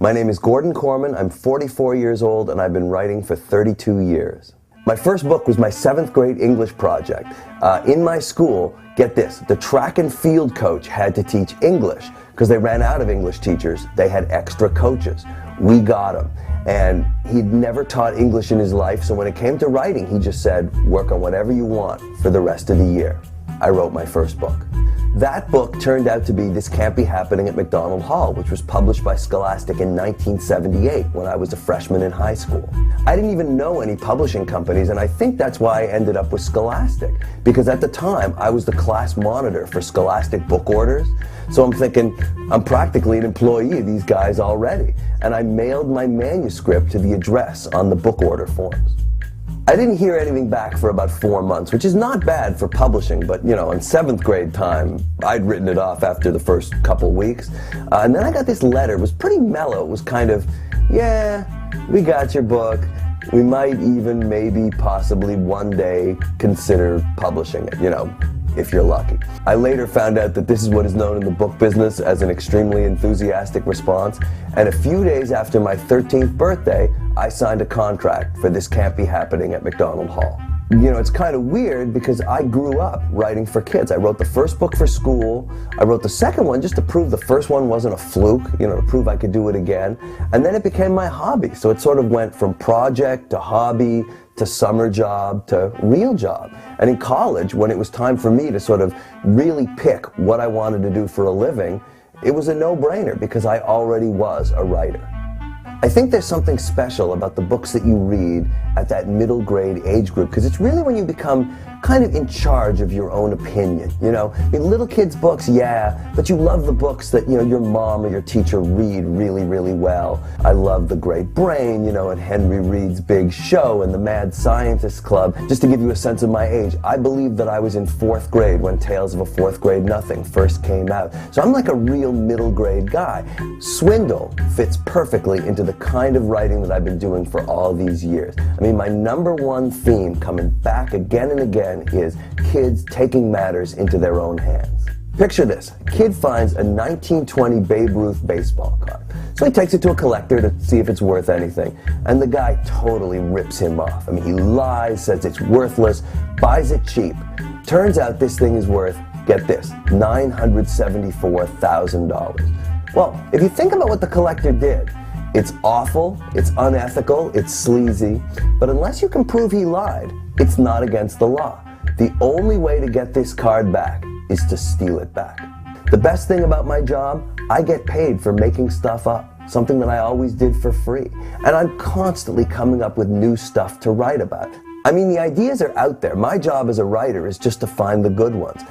My name is Gordon Korman, I'm 44 years old, and I've been writing for 32 years. My first book was my 7th grade English project. In my school, get this, the track and field coach had to teach English because they ran out of English teachers. They had extra coaches. We got him. And he'd never taught English in his life, so when it came to writing, he just said, work on whatever you want for the rest of the year. I wrote my first book. That book turned out to be This Can't Be Happening at Macdonald Hall, which was published by Scholastic in 1978 when I was a freshman in high school. I didn't even know any publishing companies, and I think that's why I ended up with Scholastic, because at the time I was the class monitor for Scholastic book orders. So I'm thinking, I'm practically an employee of these guys already, and I mailed my manuscript to the address on the book order forms. I didn't hear anything back for about 4 months, which is not bad for publishing, but you know, in 7th grade time, I'd written it off after the first couple weeks. And then I got this letter. It was pretty mellow. It was kind of, yeah, we got your book. We might even, maybe, possibly one day consider publishing it, you know, if you're lucky. I later found out that this is what is known in the book business as an extremely enthusiastic response, and a few days after my 13th birthday, I signed a contract for This Can't Be Happening at Macdonald Hall. You know, it's kind of weird because I grew up writing for kids. I wrote the first book for school. I wrote the second one just to prove the first one wasn't a fluke, you know, to prove I could do it again. And then it became my hobby. So it sort of went from project to hobby to summer job to real job. And in college, when it was time for me to sort of really pick what I wanted to do for a living, it was a no-brainer because I already was a writer. I think there's something special about the books that you read at that middle grade age group, because it's really when you become kind of in charge of your own opinion, you know? I mean, little kids' books, yeah, but you love the books that, you know, your mom or your teacher read really, really well. I love The Great Brain, you know, and Henry Reed's Big Show and the Mad Scientist Club. Just to give you a sense of my age, I believe that I was in 4th grade when Tales of a 4th Grade Nothing first came out. So I'm like a real middle grade guy. Swindle fits perfectly into the kind of writing that I've been doing for all these years. I mean, my #1 theme coming back again and again is kids taking matters into their own hands. Picture this. A kid finds a 1920 Babe Ruth baseball card. So he takes it to a collector to see if it's worth anything. And the guy totally rips him off. I mean, he lies, says it's worthless, buys it cheap. Turns out this thing is worth, get this, $974,000. Well, if you think about what the collector did, it's awful, it's unethical, it's sleazy, but unless you can prove he lied, it's not against the law. The only way to get this card back is to steal it back. The best thing about my job, I get paid for making stuff up, something that I always did for free. And I'm constantly coming up with new stuff to write about. I mean, the ideas are out there. My job as a writer is just to find the good ones.